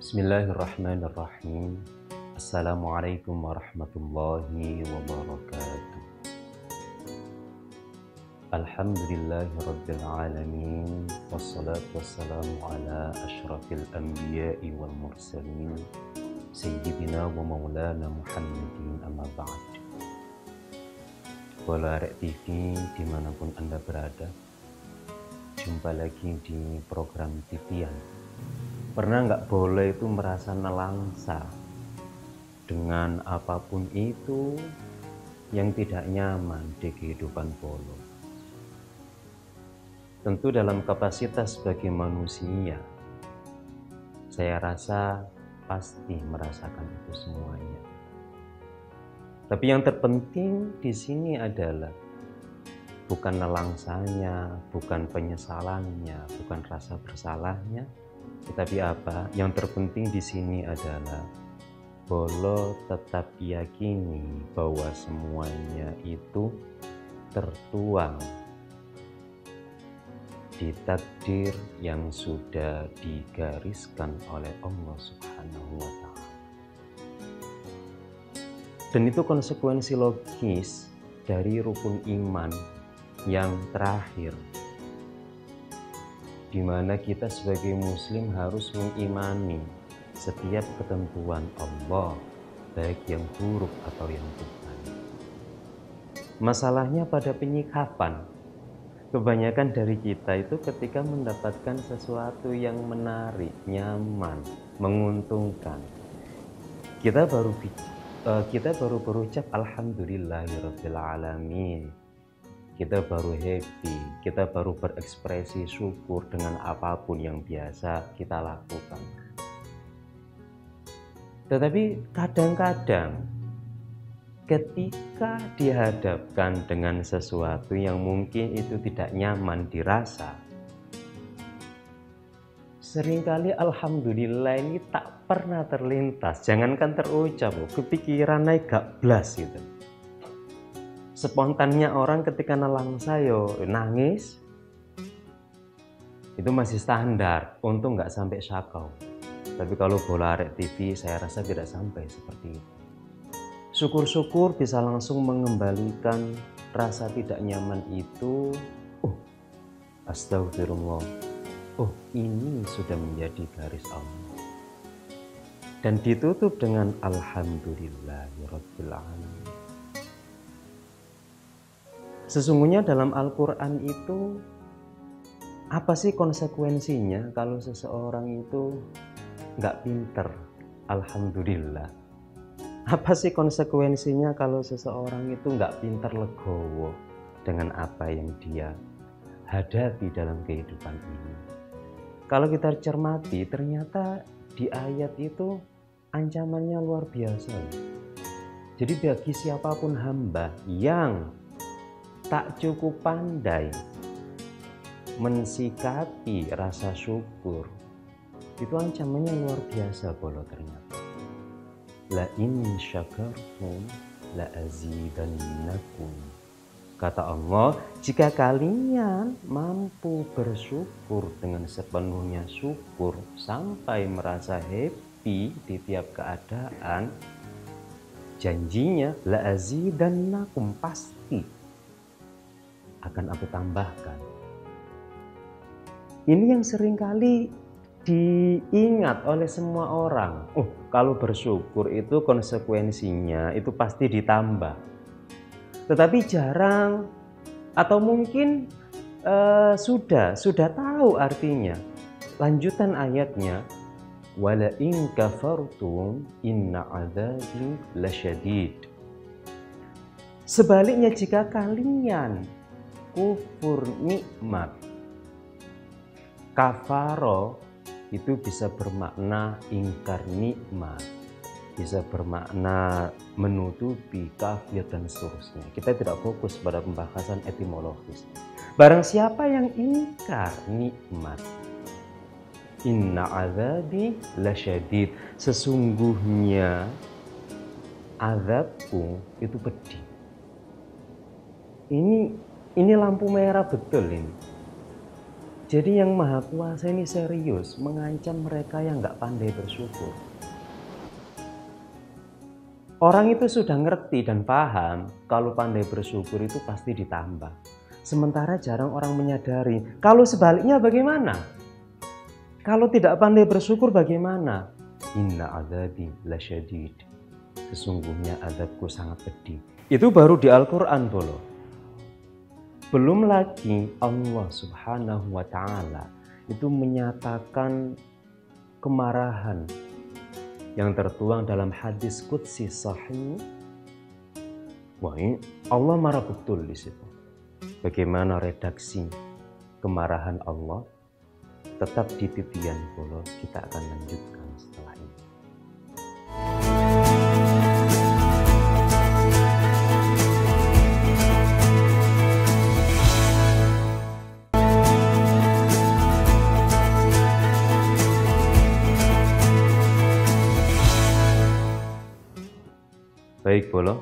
Bismillahirrahmanirrahim. Assalamualaikum warahmatullahi wabarakatuh. Alhamdulillahirabbil alamin. Wassalatu wassalamu ala asyrafil anbiya'i wal mursalin sayyidina wa maulana Muhammadin, amma ba'd. Bola Arek TV dimanapun Anda berada, jumpa lagi di program Titian. Pernah nggak boleh itu merasa nelangsa dengan apapun itu yang tidak nyaman di kehidupan Polo? Tentu dalam kapasitas sebagai manusia, saya rasa pasti merasakan itu semuanya. Tapi yang terpenting di sini adalah bukan nelangsanya, bukan penyesalannya, bukan rasa bersalahnya, tetapi apa? Yang terpenting di sini adalah Bolo tetap yakini bahwa semuanya itu tertuang di takdir yang sudah digariskan oleh Allah Subhanahu wa Ta'ala. Dan itu konsekuensi logis dari rukun iman yang terakhir, di mana kita sebagai muslim harus mengimani setiap ketentuan Allah, baik yang buruk atau yang baik. Masalahnya pada penyikapan. Kebanyakan dari kita itu ketika mendapatkan sesuatu yang menarik, nyaman, menguntungkan, kita baru berucap alhamdulillahirabbil alamin. Kita baru happy, kita baru berekspresi syukur dengan apapun yang biasa kita lakukan. Tetapi kadang-kadang ketika dihadapkan dengan sesuatu yang mungkin itu tidak nyaman dirasa, seringkali alhamdulillah ini tak pernah terlintas, jangankan terucap, kepikiran naik gak blas gitu. Spontannya orang ketika nelangsa nangis, itu masih standar, untung nggak sampai syakau. Tapi kalau Bola Arek TV saya rasa tidak sampai seperti itu. Syukur-syukur bisa langsung mengembalikan rasa tidak nyaman itu. Astagfirullah, ini sudah menjadi garis Allah. Dan ditutup dengan alhamdulillahirabbil alamin. Sesungguhnya dalam Al-Quran itu, apa sih konsekuensinya kalau seseorang itu nggak pinter? Alhamdulillah. Apa sih konsekuensinya kalau seseorang itu nggak pinter legowo dengan apa yang dia hadapi dalam kehidupan ini? Kalau kita cermati, ternyata di ayat itu ancamannya luar biasa. Jadi bagi siapapun hamba yang tak cukup pandai mensikapi rasa syukur, itu ancamannya luar biasa Bolo ternyata. La in syakartum la azidannakum. Kata Allah, jika kalian mampu bersyukur dengan sepenuhnya syukur sampai merasa happy di tiap keadaan, janjinya la azidannakum, pasti akan aku tambahkan. Ini yang seringkali diingat oleh semua orang. Kalau bersyukur itu konsekuensinya itu pasti ditambah. Tetapi jarang, atau mungkin sudah tahu artinya. Lanjutan ayatnya, wala in kafartum inna adzabi lasyadid. Sebaliknya jika kalian kufur nikmat, kafaro itu bisa bermakna ingkar nikmat, bisa bermakna menutupi, kafir dan seterusnya. Kita tidak fokus pada pembahasan etimologis. Barang siapa yang ingkar nikmat, inna azabi lasyadid, sesungguhnya azabku itu pedih. Ini lampu merah betul ini. Jadi yang Maha Kuasa ini serius mengancam mereka yang nggak pandai bersyukur. Orang itu sudah ngerti dan paham kalau pandai bersyukur itu pasti ditambah. Sementara jarang orang menyadari. Kalau sebaliknya bagaimana? Kalau tidak pandai bersyukur bagaimana? Inna adzabi lasyadid. Sesungguhnya azabku sangat pedih. Itu baru di Al-Quran loh. Belum lagi Allah Subhanahu wa Ta'ala itu menyatakan kemarahan yang tertuang dalam hadis qudsi sahih. Wah, ini Allah marah betul di situ. Bagaimana redaksi kemarahan Allah? Tetap di titian Polo, kita akan lanjutkan setelah ini. Baik Polo,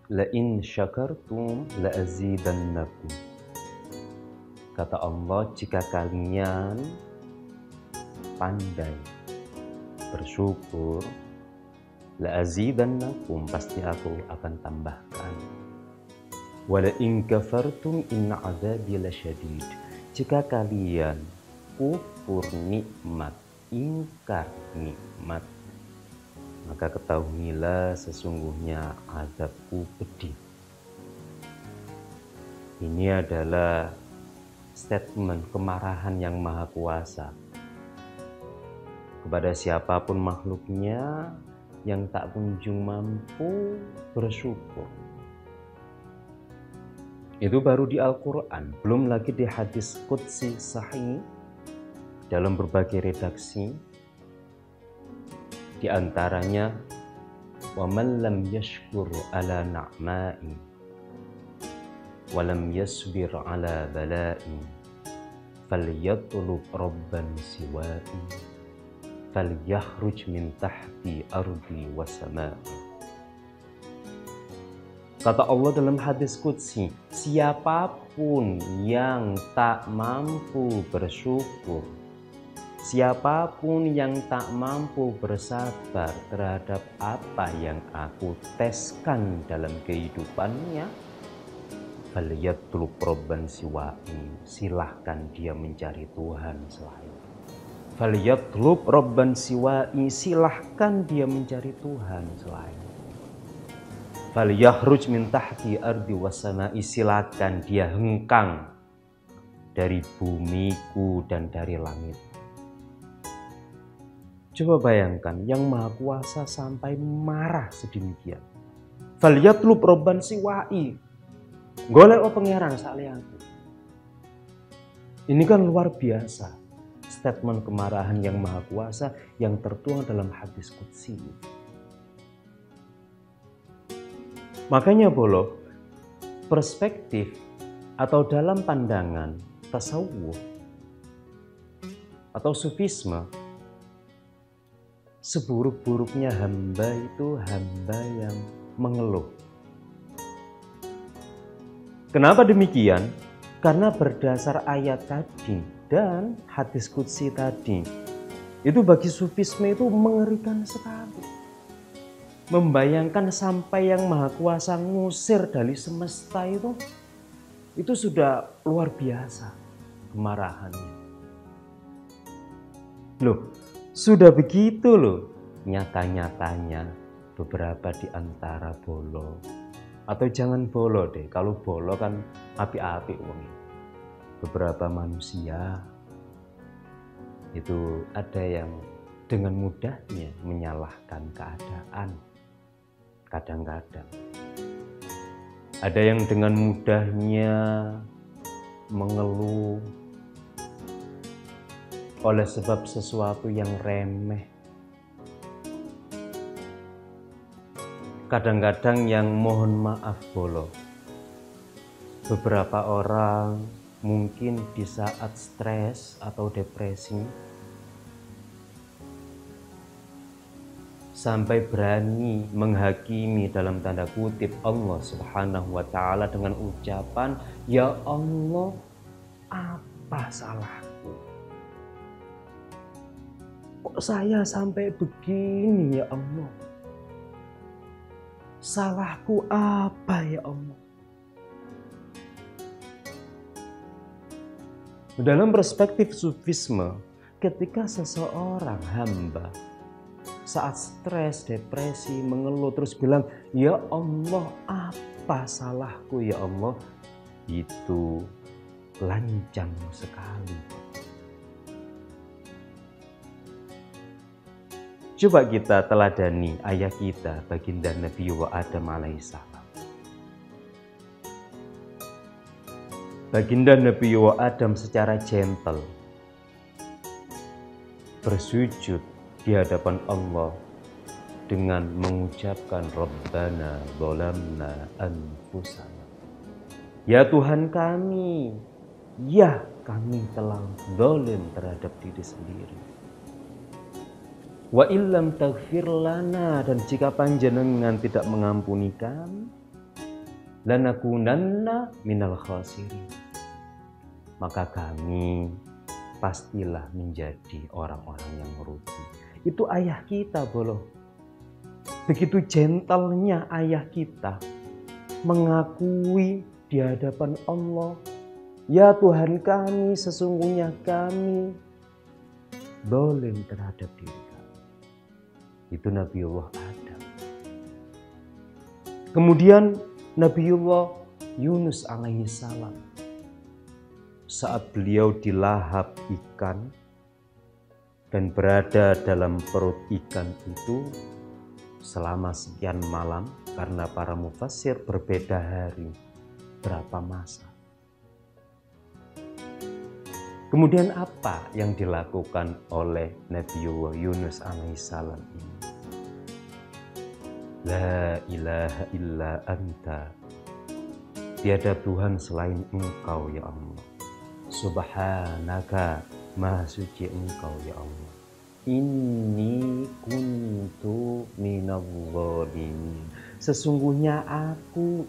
la in syakartum la azidannakum. Kata Allah, jika kalian pandai bersyukur, la azidannakum, pasti aku akan tambahkan. Wa la in kafartum inna adzabi lasyadid. Jika kalian kufur nikmat, ingkar nikmat, maka ketahuilah sesungguhnya azabku pedih. Ini adalah statement kemarahan yang Maha Kuasa kepada siapapun makhluknya yang tak kunjung mampu bersyukur. Itu baru di Al-Quran, belum lagi di hadis qudsi sahih dalam berbagai redaksi. Di antaranya, wa man lam yashkur ala na'ma'i wa lam yasbir ala bala'i falyatlub rabban siwa'i falyakhruj min tahti ardi wa sama'i. Kata Allah dalam hadis qudsi, siapapun yang tak mampu bersyukur, siapapun yang tak mampu bersabar terhadap apa yang aku teskan dalam kehidupannya, falyatlub rabban siwa'i, silahkan dia mencari Tuhan selain. Falyatlub rabban siwa'i, silahkan dia mencari Tuhan selain. Falyakhruj min tahti ardi wassama'i, silakan dia hengkang dari bumiku dan dari langit. Coba bayangkan, yang Maha Kuasa sampai marah sedemikian. Falyatlub rabban siwa'i, golek o pangeran sakliyaku. Ini kan luar biasa statement kemarahan yang Maha Kuasa yang tertuang dalam hadis qudsi. Makanya Bolo, perspektif atau dalam pandangan tasawuf atau sufisme, seburuk-buruknya hamba itu hamba yang mengeluh. Kenapa demikian? Karena berdasar ayat tadi dan hadis qudsi tadi, itu bagi sufisme itu mengerikan sekali. Membayangkan sampai yang Maha Kuasa ngusir dari semesta itu sudah luar biasa kemarahannya. Loh, sudah begitu loh, nyata-nyatanya beberapa di antara Bolo, atau jangan Bolo deh, kalau Bolo kan api-api wong. Beberapa manusia itu ada yang dengan mudahnya menyalahkan keadaan. Kadang-kadang ada yang dengan mudahnya mengeluh oleh sebab sesuatu yang remeh. Kadang-kadang yang mohon maaf Bolo, beberapa orang mungkin di saat stres atau depresi sampai berani menghakimi dalam tanda kutip Allah Subhanahu wa Ta'ala dengan ucapan, ya Allah, apa apa salahku? Kok saya sampai begini ya Allah? Salahku apa ya Allah? Dalam perspektif sufisme, ketika seseorang hamba saat stres, depresi, mengeluh terus bilang, ya Allah, apa salahku ya Allah? Itu lancang sekali. Coba kita teladani ayah kita, baginda Nabi Adam alaihissalam. Baginda Nabi Adam secara gentle bersujud di hadapan Allah dengan mengucapkan Rabbana zalamna anfusana. Ya Tuhan kami, ya kami telah zalim terhadap diri sendiri. Wa illam taghfir lana, dan jika panjenengan tidak mengampuni kami, lanakunanna minal khasirin, maka kami pastilah menjadi orang-orang yang merugi. Itu ayah kita, boloh. Begitu gentlenya ayah kita mengakui di hadapan Allah, ya Tuhan kami, sesungguhnya kami zalim terhadap diri kami. Itu Nabiullah Adam. Kemudian Nabiullah Yunus alaihissalam, saat beliau dilahap ikan dan berada dalam perut ikan itu selama sekian malam, karena para mufassir berbeda hari, berapa masa. Kemudian apa yang dilakukan oleh Nabiullah Yunus alaihissalam ini? La ilaha illa anta, tiada Tuhan selain Engkau ya Allah. Subhanaka, maha suci Engkau ya Allah. Inni kuntu minadh dhalimin, sesungguhnya aku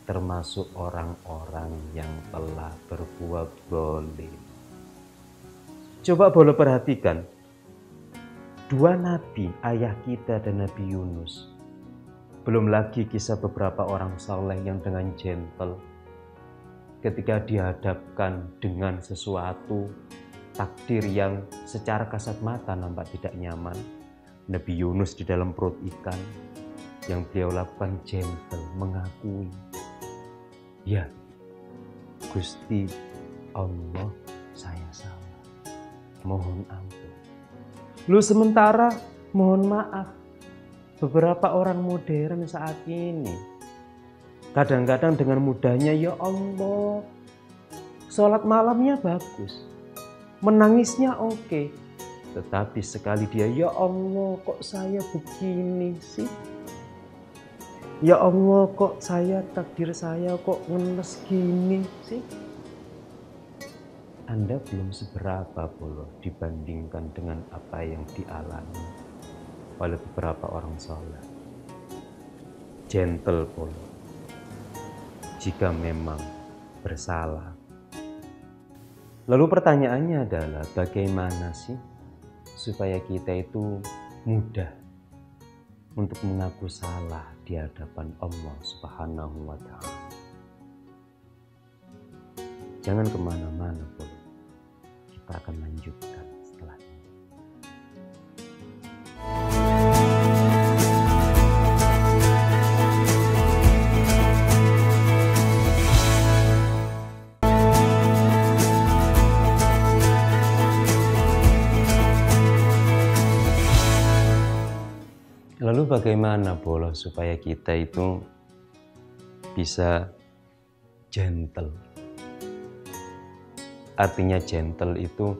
termasuk orang-orang yang telah berbuat zalim. Coba boleh perhatikan, dua nabi, ayah kita dan Nabi Yunus. Belum lagi kisah beberapa orang saleh yang dengan gentle ketika dihadapkan dengan sesuatu takdir yang secara kasat mata nampak tidak nyaman. Nabi Yunus di dalam perut ikan, yang beliau lakukan gentle, mengakui, ya Gusti Allah, saya salah, mohon ampun. Lu sementara mohon maaf, beberapa orang modern saat ini kadang-kadang dengan mudahnya, ya Allah, sholat malamnya bagus, menangisnya oke, tetapi sekali dia, ya Allah, kok saya begini sih? Ya Allah, kok saya, takdir saya kok ngenes gini sih? Anda belum seberapa pula dibandingkan dengan apa yang dialami oleh beberapa orang saleh. Gentle pula jika memang bersalah. Lalu pertanyaannya adalah, bagaimana sih supaya kita itu mudah untuk mengaku salah di hadapan Allah Subhanahu wa Ta'ala? Jangan kemana-mana, bro. Kita akan lanjutkan setelah ini. Lalu bagaimana boleh supaya kita itu bisa gentle? Artinya gentle itu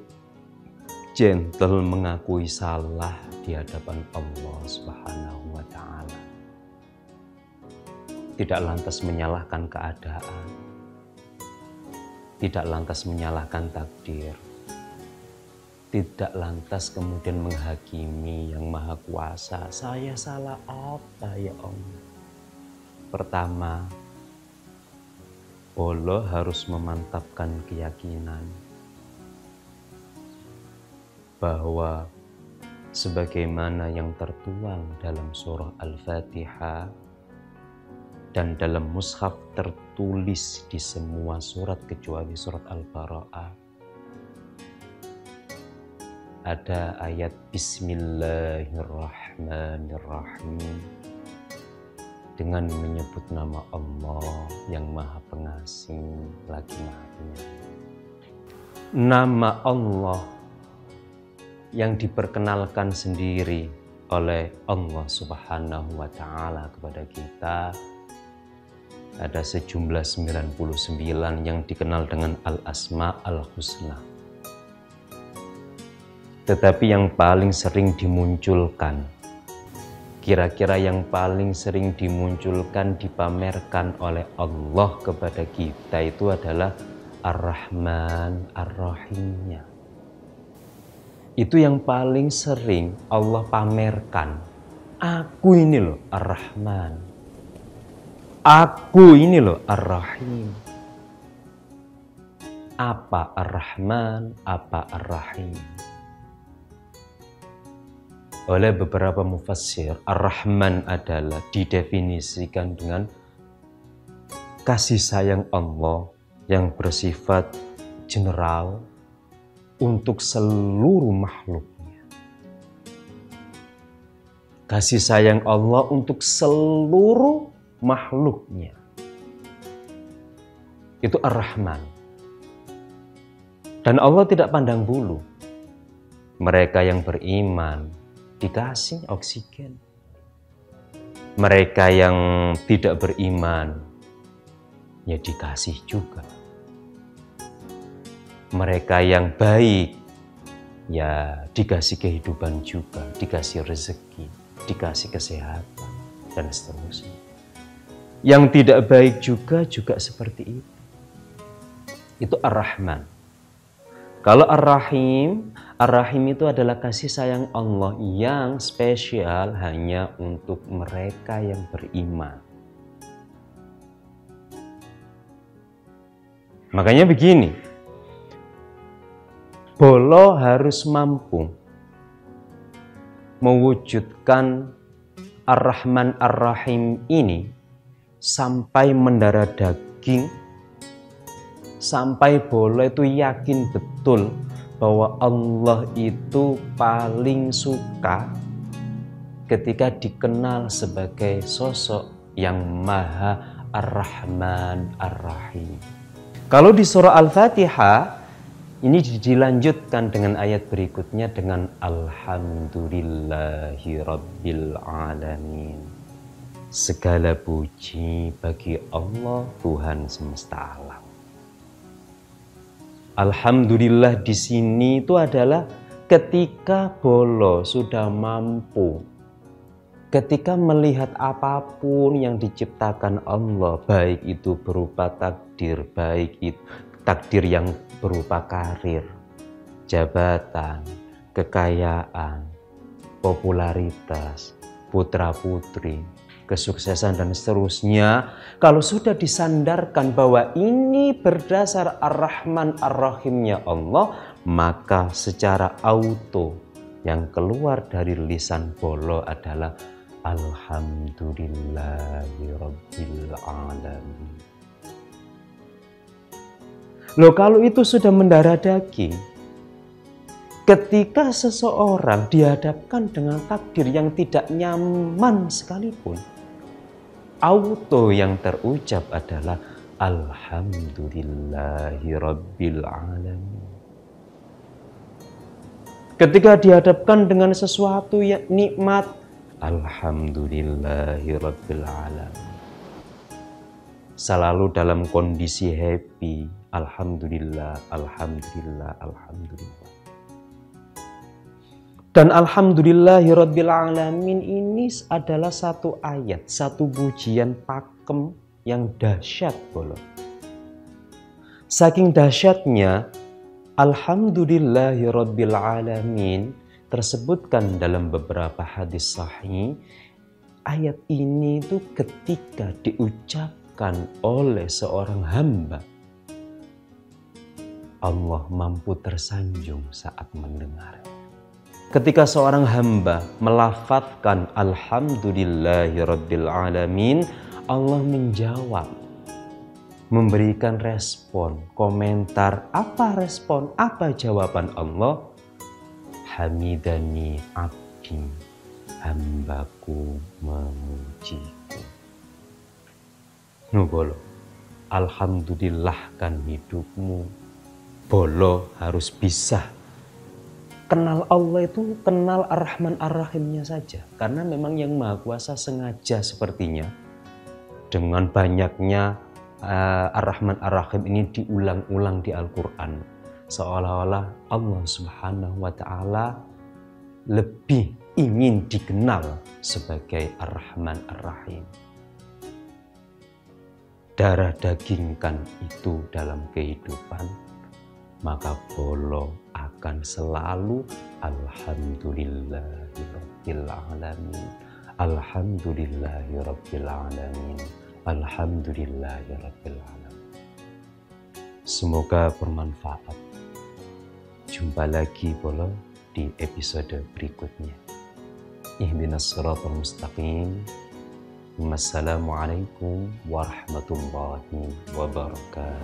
gentle mengakui salah di hadapan Allah Subhanahu wa Ta'ala. Tidak lantas menyalahkan keadaan, tidak lantas menyalahkan takdir, tidak lantas kemudian menghakimi yang maha kuasa. Saya salah apa ya Allah? Pertama, Bolo harus memantapkan keyakinan bahwa sebagaimana yang tertuang dalam surah Al-Fatihah dan dalam mushaf tertulis di semua surat kecuali surat Al-Bara'ah, ada ayat Bismillahirrahmanirrahim dengan menyebut nama Allah yang Maha Pengasih lagi Maha Penyayang. Nama Allah yang diperkenalkan sendiri oleh Allah Subhanahu wa Ta'ala kepada kita ada sejumlah 99 yang dikenal dengan Al-Asma Al-Husna. Tetapi yang paling sering dimunculkan, kira-kira yang paling sering dimunculkan, dipamerkan oleh Allah kepada kita itu adalah Ar-Rahman Ar-Rahimnya. Itu yang paling sering Allah pamerkan. Aku ini loh Ar-Rahman. Aku ini loh Ar-Rahim. Apa Ar-Rahman? Apa Ar-Rahim? Oleh beberapa mufassir, Ar-Rahman adalah didefinisikan dengan kasih sayang Allah yang bersifat general untuk seluruh makhluknya. Kasih sayang Allah untuk seluruh makhluknya. Itu Ar-Rahman. Dan Allah tidak pandang bulu. Mereka yang beriman dikasih oksigen. Mereka yang tidak beriman ya dikasih juga. Mereka yang baik ya dikasih kehidupan juga, dikasih rezeki, dikasih kesehatan dan seterusnya. Yang tidak baik juga seperti itu. Itu Ar-Rahman. Kalau Ar-Rahim, Ar-Rahim itu adalah kasih sayang Allah yang spesial hanya untuk mereka yang beriman. Makanya begini, Bolo harus mampu mewujudkan Ar-Rahman Ar-Rahim ini sampai mendarah daging, sampai Bolo itu yakin betul bahwa Allah itu paling suka ketika dikenal sebagai sosok yang Maha Ar-Rahman Ar-Rahim. Kalau di surah Al-Fatihah ini dilanjutkan dengan ayat berikutnya dengan Alhamdulillahi Rabbil Alamin. Segala puji bagi Allah Tuhan semesta alam. Alhamdulillah di sini itu adalah ketika Bolo sudah mampu, ketika melihat apapun yang diciptakan Allah, baik itu berupa takdir, baik itu takdir yang berupa karir, jabatan, kekayaan, popularitas, putra-putri, kesuksesan dan seterusnya. Kalau sudah disandarkan bahwa ini berdasar Ar-Rahman Ar-Rahimnya Allah, maka secara auto yang keluar dari lisan Bolo adalah Alhamdulillahirabbil alamin. Loh, kalau itu sudah mendarah daging, ketika seseorang dihadapkan dengan takdir yang tidak nyaman sekalipun, auto yang terucap adalah Alhamdulillahirabbil alamin. Ketika dihadapkan dengan sesuatu yang nikmat, Alhamdulillahirabbil alamin. Selalu dalam kondisi happy, Alhamdulillah, Alhamdulillah, Alhamdulillah. Dan Alhamdulillahirabbil alamin ini adalah satu ayat, satu pujian pakem yang dahsyat Bolo. Saking dahsyatnya, Alhamdulillahirabbil alamin tersebutkan dalam beberapa hadis sahih. Ayat ini itu ketika diucapkan diucapkan oleh seorang hamba, Allah mampu tersanjung saat mendengar. Ketika seorang hamba melafadzkan Alhamdulillahirrabbilalamin, Allah menjawab, memberikan respon, komentar. Apa respon? Apa jawaban Allah? Hamidani abdi, hambaku memujiku. Nubolo, alhamdulillahkan hidupmu. Bolo harus bisa kenal Allah itu kenal Ar-Rahman Ar-Rahimnya saja. Karena memang yang Maha Kuasa sengaja sepertinya dengan banyaknya Ar-Rahman Ar-Rahim ini diulang-ulang di Al-Quran. Seolah-olah Allah Subhanahu wa Ta'ala lebih ingin dikenal sebagai Ar-Rahman Ar-Rahim. Darah dagingkan itu dalam kehidupan, maka bolo akan selalu Alhamdulillahirrabbilalamin, Alhamdulillahirrabbilalamin, Alhamdulillahirrabbilalamin. Semoga bermanfaat. Jumpa lagi bolo di episode berikutnya. Ihdinas siratal mustaqim. Wassalamualaikum warahmatullahi wabarakatuh.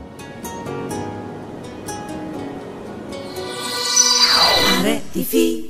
Arek TV